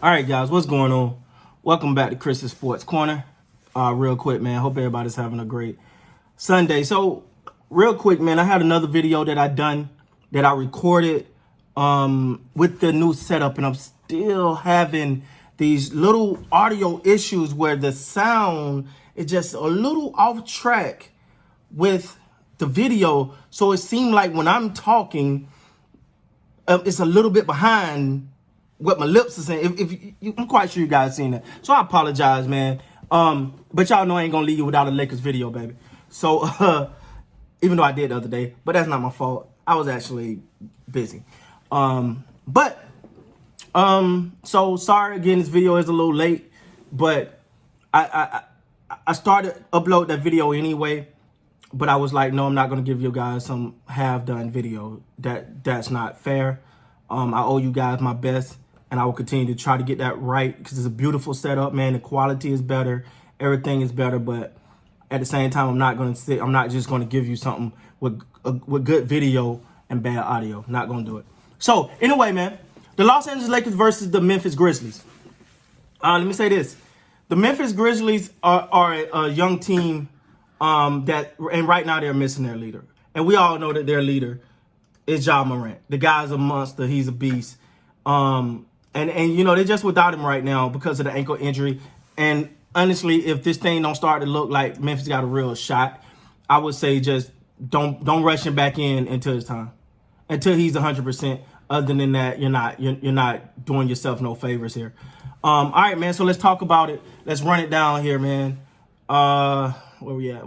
All right, guys, what's going on? Welcome back to Chris's Sports Corner. Real quick, man. Hope everybody's having a great Sunday. So, real quick, man, I had another video that I recorded with the new setup, and I'm still having these little audio issues where the sound is just a little off track with the video. So it seemed like when I'm talking, it's a little bit behind what my lips are saying. I'm quite sure you guys seen that. So I apologize, man. But y'all know I ain't gonna leave you without a Lakers video, baby. So even though I did the other day, but that's not my fault. I was actually busy. So sorry again, this video is a little late, but I started upload that video anyway, but I was like, no, I'm not gonna give you guys some half-done video. That's not fair. I owe you guys my best, and I will continue to try to get that right because it's a beautiful setup, man. The quality is better, everything is better, but at the same time, I'm not just gonna give you something with good video and bad audio. Not gonna do it. So anyway, man, the Los Angeles Lakers versus the Memphis Grizzlies. Let me say this: the Memphis Grizzlies are a young team and right now they're missing their leader, and we all know that their leader is Ja Morant. The guy's a monster. He's a beast. And you know, they're just without him right now because of the ankle injury. And honestly, if this thing don't start to look like Memphis got a real shot, I would say just don't rush him back in until it's time. Until he's 100%. Other than that, you're not doing yourself no favors here. All right, man. So let's talk about it. Let's run it down here, man. Where we at?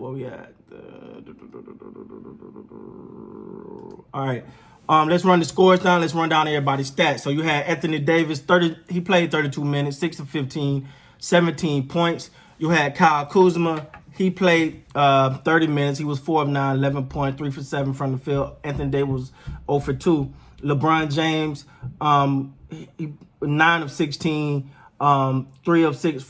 All right. Let's run the scores down. Let's run down everybody's stats. So you had Anthony Davis, he played 32 minutes, 6 of 15, 17 points. You had Kyle Kuzma. He played 30 minutes. He was 4 of 9, 11 points, 3 for 7 from the field. Anthony Davis was 0 for 2. LeBron James, 9 of 16, 3 of 6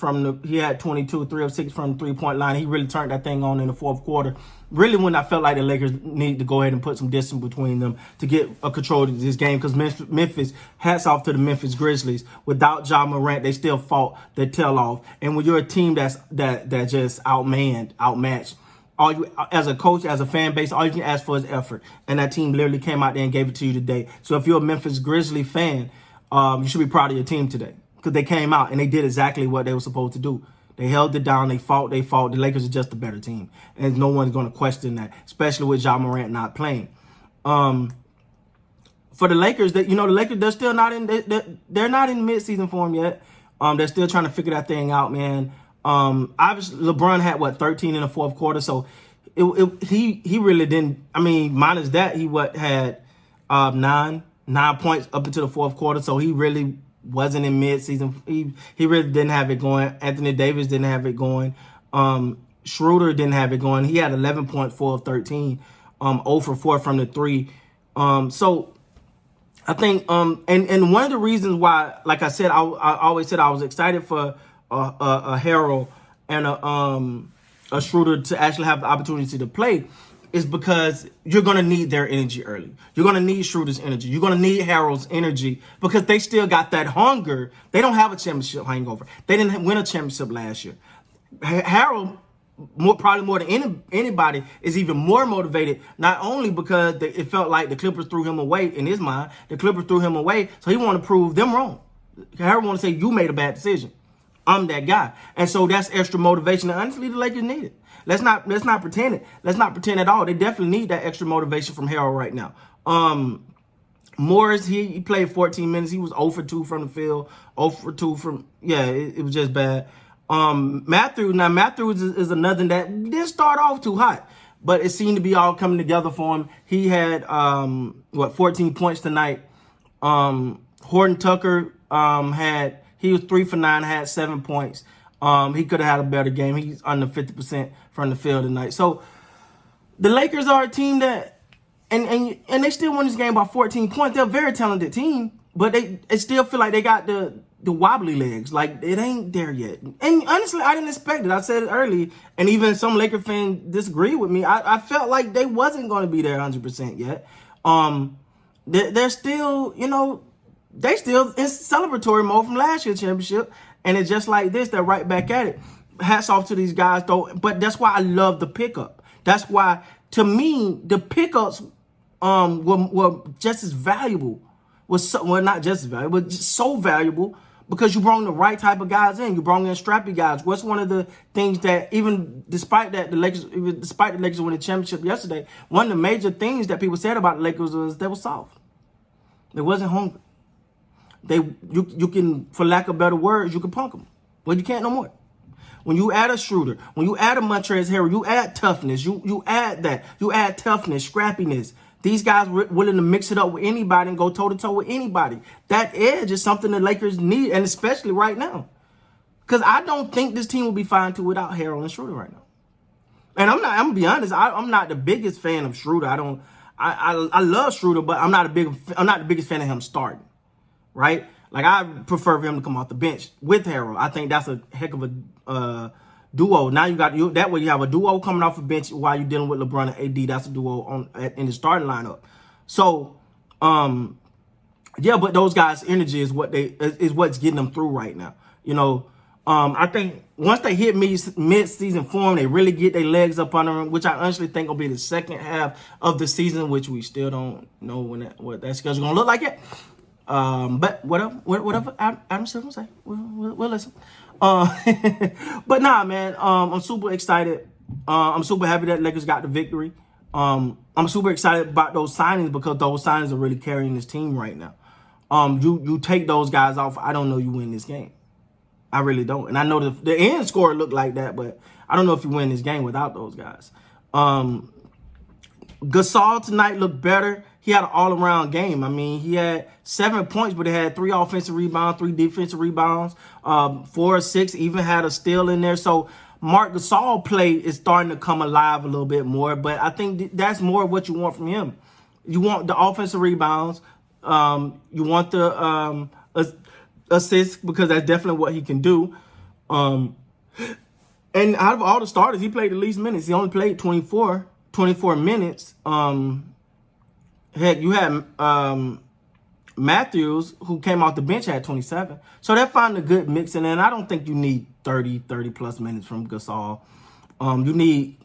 he had 22, 3 of 6 from the 3-point line. He really turned that thing on in the fourth quarter. Really, when I felt like the Lakers needed to go ahead and put some distance between them to get a control of this game, because Memphis, hats off to the Memphis Grizzlies. Without Ja Morant, they still fought their tail off. And when you're a team that just outmatched, all you, as a coach, as a fan base, all you can ask for is effort. And that team literally came out there and gave it to you today. So if you're a Memphis Grizzly fan, you should be proud of your team today, because they came out and they did exactly what they were supposed to do. They held it down. They fought. The Lakers are just a better team, and no one's going to question that, especially with Ja Morant not playing. For the Lakers, the Lakers, they're still not in. They're not in midseason form yet. They're still trying to figure that thing out, man. Obviously, LeBron had 13 in the fourth quarter, so he really didn't. I mean, minus that, he had 9 points up into the fourth quarter, so he really wasn't in mid-season. He really didn't have it going. Anthony Davis didn't have it going. Schroeder didn't have it going. He had 11.4 of 13, 0 for 4 from the 3. So I think, and one of the reasons why, like I said, I always said I was excited for a Harrell and a Schroeder to actually have the opportunity to play, is because you're going to need their energy early. You're going to need Schroeder's energy. You're going to need Harrell's energy, because they still got that hunger. They don't have a championship hangover. They didn't win a championship last year. Harrell, probably more than anybody, is even more motivated, not only because it felt like the Clippers threw him away in his mind. The Clippers threw him away, so he wanted to prove them wrong. Harrell want to say, you made a bad decision. I'm that guy. And so that's extra motivation. And honestly, the Lakers need it. Let's not pretend it. Let's not pretend at all. They definitely need that extra motivation from Harrell right now. Morris, he played 14 minutes. He was 0 for 2 from the field. 0 for 2 from, it was just bad. Matthews is another that didn't start off too hot, but it seemed to be all coming together for him. He had 14 points tonight. Horton Tucker he was 3 for 9, had 7 points. He could have had a better game. He's under 50% from the field tonight. So the Lakers are a team that, and they still won this game by 14 points. They're a very talented team, but they still feel like they got the wobbly legs. Like, it ain't there yet. And honestly, I didn't expect it. I said it early, and even some Laker fans disagree with me. I felt like they wasn't going to be there 100% yet. They're still, they still in celebratory mode from last year's championship. And it's just like this, they're right back at it. Hats off to these guys, though. But that's why I love the pickup. That's why, to me, the pickups were just as valuable. Well, not just as valuable, but just so valuable because you brought the right type of guys in. You brought in strappy guys. What's one of the things that, even despite that, the Lakers winning the championship yesterday, one of the major things that people said about the Lakers was they were soft. They wasn't hungry. You can, for lack of better words, you can punk them. Well, you can't no more. When you add a Schroeder, when you add a Montrezl Harrell, you add toughness. You add that. You add toughness, scrappiness. These guys were willing to mix it up with anybody and go toe-to-toe with anybody. That edge is something the Lakers need, and especially right now. Because I don't think this team will be fine without Harrell and Schroeder right now. And I'm going to be honest, I'm not the biggest fan of Schroeder. I love Schroeder, but I'm not the biggest fan of him starting. Right? Like, I prefer for him to come off the bench with Harrell. I think that's a heck of a duo. Now that way you have a duo coming off the bench while you're dealing with LeBron and AD. That's a duo in the starting lineup. So, yeah, but those guys' energy is what's getting them through right now. You know, I think once they hit mid-season form, they really get their legs up under them, which I honestly think will be the second half of the season, which we still don't know what that schedule's gonna look like yet. But whatever Adam Silver say, we'll listen. But nah, man, I'm super excited. I'm super happy that Lakers got the victory. I'm super excited about those signings because those signings are really carrying this team right now. You take those guys off, I don't know you win this game. I really don't. And I know the end score looked like that, but I don't know if you win this game without those guys. Gasol tonight looked better. He had an all-around game. I mean, he had 7 points, but he had 3 offensive rebounds, 3 defensive rebounds, 4 or 6, even had a steal in there. So Marc Gasol play is starting to come alive a little bit more, but I think that's more of what you want from him. You want the offensive rebounds. You want the assists because that's definitely what he can do. And out of all the starters, he played the least minutes. He only played 24 minutes. Heck, you had Matthews, who came off the bench, had 27. So they're finding a good mix in there. And I don't think you need 30-plus minutes from Gasol. You need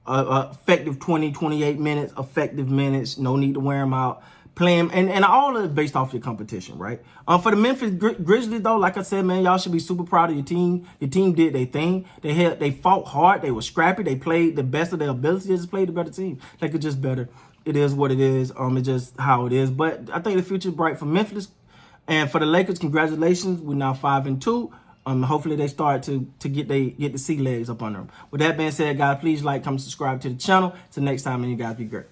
effective 20, 28 minutes, effective minutes. No need to wear him out. Play him. And all of it based off your competition, right? For the Memphis Grizzlies, though, like I said, man, y'all should be super proud of your team. Your team did their thing. They fought hard. They were scrappy. They played the best of their ability. They just played the better team. Like, it's just better. It is what it is. It's just how it is. But I think the future is bright for Memphis. And for the Lakers, congratulations. We're now 5-2. Hopefully they start to get the sea legs up under them. With that being said, guys, please like, comment, subscribe to the channel. Till next time, and you guys be great.